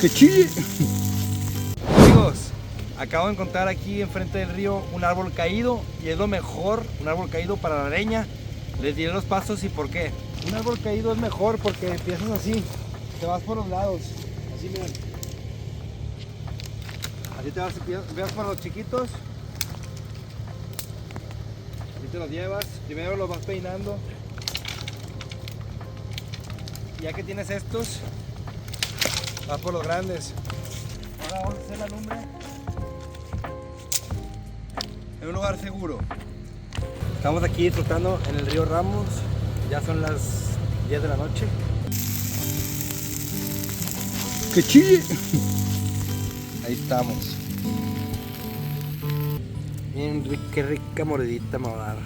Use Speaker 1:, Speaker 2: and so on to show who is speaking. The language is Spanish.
Speaker 1: ¡Que chille! Amigos, acabo de encontrar aquí enfrente del río un árbol caído y es lo mejor, un árbol caído para la leña. Les diré los pasos y por qué. Un árbol caído es mejor porque empiezas así, te vas por los lados, así miren. Así te vas por los chiquitos. Así te los llevas, primero los vas peinando. Ya que tienes estos, vas por los grandes. Ahora vamos a hacer la lumbre en un lugar seguro. Estamos aquí disfrutando en el río Ramos. Ya son las 10 de la noche. ¡Que chille! Ahí estamos. Bien, qué rica mordidita me va a dar.